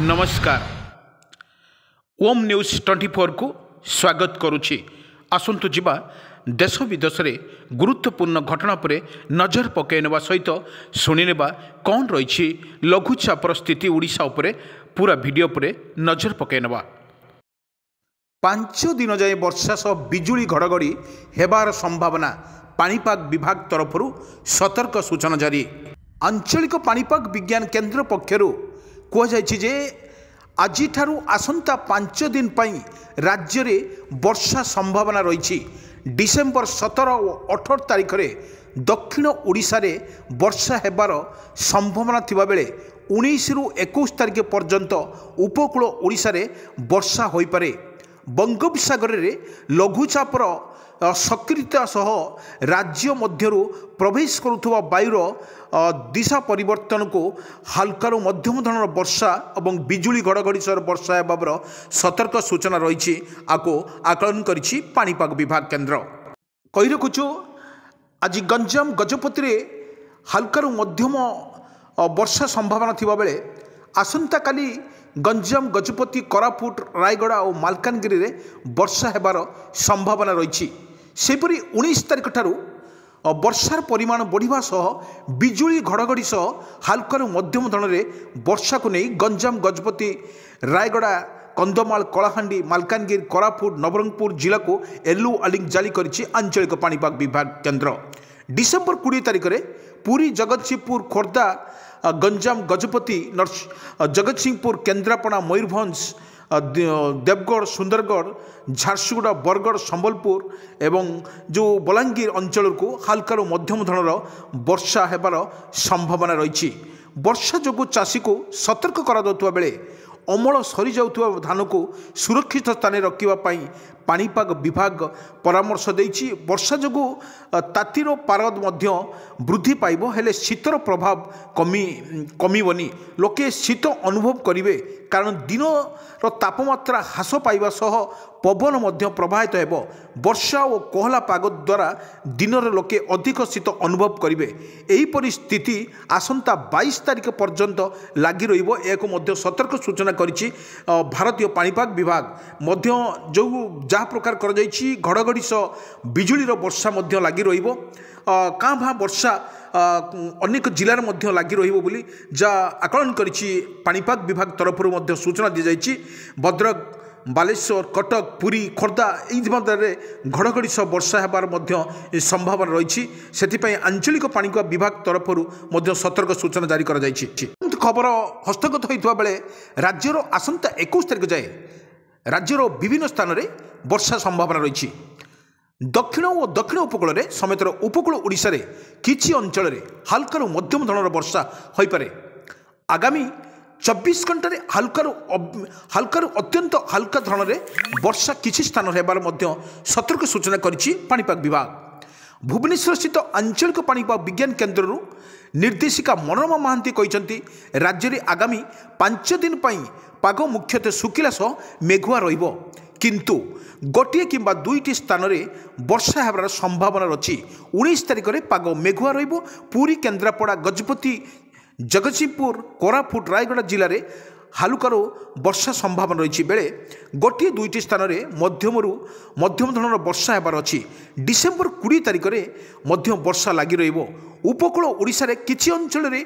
नमस्कार। ओम न्यूज 24 को स्वागत करुछि। आसंतु जिबा देश विदेश में गुरुत्वपूर्ण घटना पर नजर पकईनेबा सहित शुणिनेबा कौन रही लघुचापर स्थिति ओडिशा उपरे पूरा वीडियो पर नजर पकईनेबा। 5 दिन जाए वर्षा सह बिजुली घड़घड़ी हेबार संभावना पाणीपाग विभाग तरफ सतर्क सूचना जारी। आंचलिक पाणीपाग विज्ञान केन्द्र पक्षर कहुଯାଇଛି आज आसंता 5 दिन राज्य में वर्षा संभावना रही। डिसेम्बर 17 और 18 तारीख में दक्षिण ओडिशा रे वर्षा हेबार संभावना थिबा बेले 19 रु 21 तारीख पर्यंत उपकूल ओडिशा रे वर्षा होई पारे। बंगोपसागर रे लघुचापर सक्रियता सह राज्य मध्यरु प्रवेश करुवा वायुर दिशा परिवर्तन को हल्कार मध्यम धरण वर्षा और बिजुली घड़घड़ी सह वर्षा हेबार सतर्क सूचना रही। आपको आकलन करिछि पाणीपाग विभाग केन्द्र। कही रखुछु आज गंजाम गजपति रे हल्कार मध्यम वर्षा संभावना थिबा बेले आसंता काली गंजाम गजपति कोरापुट रायगड़ा और मालकानगिरी रे वर्षा हेबार संभावना रही। सेपरी 19 तारीख ठारू वर्षार परिमाण बढ़िबा सह बिजुली घड़घड़ी सह हल्कार मध्यम धरण वर्षा को नहीं गंजाम गजपति रायगड़ा कंधमाल कलाहांडी मालकानगिरी कोरापुट नवरंगपुर जिला को येलो अलर्ट जारी करिछि आंचलिक पाणीपाग विभाग केन्द्र। डिसेम्बर 20 तारीख में पुरी जगतसिंहपुर खोर्धा गंजाम गजपति जगतसिंहपुर केन्द्रापड़ा मयूरभंज देवगढ़ सुंदरगढ़ झारसुगुड़ा बरगढ़ संबलपुर एवं जो बलांगीर अंचल को हल्कार मध्यम धरण वर्षा हेबार संभावना रही। वर्षा जोगु चाषी को सतर्क करा बेले अमल सरी जाउथुवा धान को सुरक्षित स्थान रखिबा पई पाणीपाग विभाग परामर्श देछि। वर्षा जोगु तातीर पारद मध्य वृद्धि पाइबो हेले शीतर प्रभाव कमिबनी। लोके शीत अनुभव करिवे कारण दिन तापमात्रा ह्रास पाइबा सह पवन मध्य प्रवाहित हेबो। वर्षा और कोहला पाग द्वारा दिन लोके अधिक शीत अनुभव करिवे। एही परिस्थिति आसंता 22 तारीख पर्यंत लागी रहिबो। एक मध्य सतर्क सूचना करिछि भारतीय पाणीपाग विभाग मध्य जो जहाँ प्रकार कर जाइछि घड़घड़ी सह बिजुली वर्षा मध्य लागी रहिबो। काँ भाँ वर्षा अनेक जिलार मध्य लागी रहिबो बोली जा आकलन करिछि पाणीपाग विभाग तरफरु मध्य सूचना दी जाइछि। भद्रक बालेश्वर कटक पुरी खोर्धा ये घड़घड़ी सह वर्षा हेबार मध्य संभावना रही। से आंचलिक पाणीपाग विभाग तरफरु मध्य सतर्क सूचना जारी करा जाइछि। खबर हस्तगत होइतबा बेले राज्यर आसंता 21 तारीख जाए राज्यर विभिन्न स्थान में वर्षा संभावना रही। दक्षिण और दक्षिण उपकूल में समेत उपकूल ओडिशा रे किछि अंचल में हल्कार मध्यम धरण वर्षा होई पारे। आगामी 24 घंटे हल्कार अत्यंत हल्का धरण में वर्षा किछि स्थान हेबार मध्य सतर्क सूचना करिछि पाणीपाग विभाग। भुवनेश्वर स्थित आंचलिक पाणीपाग विज्ञान केन्द्र निर्देशिका मनोरमा महांती कहिसंती राज्य में आगामी 5 दिन पाग मुख्यतः सुखिला सह मेघुआ रहिबो किंतु गोटे किंबा दुईटी स्थान में वर्षा हेबार संभावना रही। 19 तारीख में पाग मेघुआ रहिबो। पुरी केन्द्रापड़ा गजपति जगतसिंहपुर कोरापुट रायगड़ा जिले में हालुकार वर्षा संभावना रही बेले गोटे दुईटी स्थान में मध्यम धरण वर्षा हेबार अछि। डिसेम्बर 20 तारीख में मध्य वर्षा लागी रहिबो। उपकूल ओडिशा रे किछि अंचल में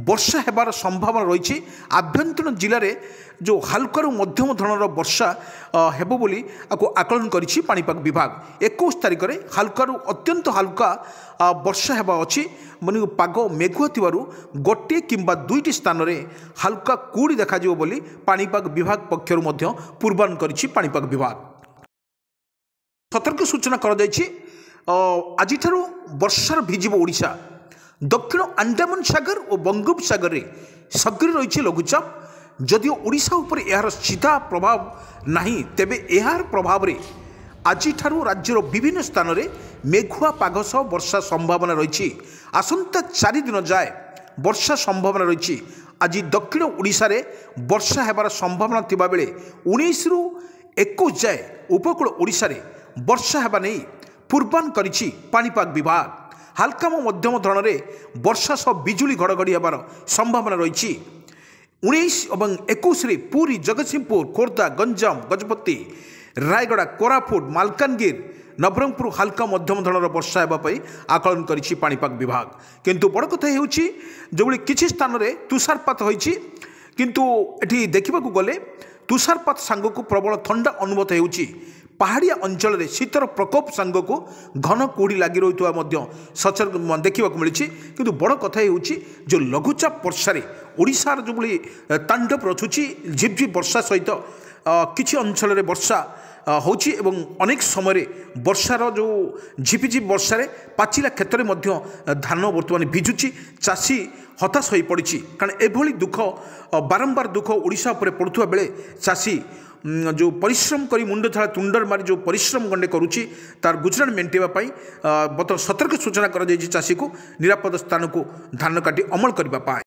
वर्षा हेबार संभावना रही। आभ्यंतरण जिले में जो हल्कार मध्यम धरण वर्षा हेबो बोली आपको आकलन करिछि पाणीपाग विभाग। 21 तारीख में हल्कार अत्यंत हल्का वर्षा हेबा अछि। मन पाग मेघुआ थिबारु गोटे किंबा दुईटी स्थान में हल्का कुड़ी देखा जिवो बोली पाणीपाग विभाग पक्षरु मध्य पूर्वानुमान करिछि पाणीपाग विभाग। सतर्क सूचना करा जाइछि आज ठारू वर्षार भिजिबो ओडिशा। दक्षिण अंडमान सागर और बंगोपसागर रे सक्रिय रही लघुचाप। जदिओ ओडिशा उपर यार सीधा प्रभाव नहीं तेबे यार प्रभाव रे आज ठारू राज्यर विभिन्न स्थान में मेघुआ पाग सह वर्षा संभावना रही। आसंता 4 दिन जाए वर्षा संभावना रही। आज दक्षिण ओडिशा रे वर्षा हेबार संभावना थिबा बेले 19 रु 21 जाए उपकूल ओडिशा रे वर्षा हेबा नहीं पूर्वानुमान करिछि पाणीपाग विभाग। हल्का मध्यम धरण में वर्षा सह बिजुली घड़घड़ी हेबार संभावना रही। 19 ଏବଂ 21 ପୁରୀ, ଜଗତସିଂହପୁର, ଖୋର୍ଦ୍ଧା, ଗଞ୍ଜାମ, ଗଜପତି, ରାୟଗଡ଼ା, କୋରାପୁଟ, ମାଲକାନଗିରି, ନବରଙ୍ଗପୁର ହାଲକା ମଧ୍ୟମ ଧରଣର ବର୍ଷା ହେବା ପାଇଁ ଆକଳନ କରିଛି ପାଣିପାଗ ବିଭାଗ। କିନ୍ତୁ ବଡ଼ କଥା ହେଉଛି ଯେଭଳି କିଛି ସ୍ଥାନରେ ତୁଷାରପାତ ହୋଇଛି, କିନ୍ତୁ ଏଠି ଦେଖିବାକୁ ଗଲେ ତୁଷାରପାତ ସାଙ୍ଗକୁ ପ୍ରବଳ ଥଣ୍ଡା ଅନୁଭୂତ ହେଉଛି। ପାହାଡ଼ିଆ ଅଞ୍ଚଳରେ ଶୀତର ପ୍ରକୋପ ସାଙ୍ଗକୁ ଘନ କୁହୁଡ଼ି ଲାଗି ରହିଥିବା ମଧ୍ୟ ଦେଖିବାକୁ ମିଳିଛି। କିନ୍ତୁ ବଡ଼ କଥା ହେଉଛି ଯେଉଁ ଲଘୁଚାପ ବର୍ଷାରେ ଓଡ଼ିଶାର ଯେଉଁଭଳି ତାଣ୍ଡବ ରଚୁଛି, ଝିପଝିପ ବର୍ଷା ସହିତ କିଛି ଅଞ୍ଚଳରେ ବର୍ଷା ହେଉଛି ଏବଂ ଅନେକ ସମୟରେ ବର୍ଷାର ଯେଉଁ ଝିପିଝିପି ବର୍ଷାରେ ପାଚିଲା କ୍ଷେତ୍ରରେ ମଧ୍ୟ ଧାନ ବର୍ତ୍ତମାନ ଭିଜୁଛି। ଚାଷୀ ହତାଶ ହୋଇପଡ଼ିଛି, କାରଣ ଏଭଳି ଦୁଃଖ ବାରମ୍ବାର ଦୁଃଖ ଓଡ଼ିଶା ଉପରେ ପଡ଼ୁଥିବା ବେଳେ ଚାଷୀ ଯେଉଁ ପରିଶ୍ରମ କରି ମୁଣ୍ଡ ଝାଳ ତୁଣ୍ଡରେ ମାରି ଯେଉଁ ପରିଶ୍ରମ ଗଣ୍ଡେ କରୁଛି ତାର ଗୁଜରାଣ ମେଣ୍ଟାଇବା ପାଇଁ ସତର୍କ ସୂଚନା କରାଯାଇଛି ଚାଷୀକୁ ନିରାପଦ ସ୍ଥାନକୁ ଧାନ କାଟି ଅମଳ କରିବା ପାଇଁ।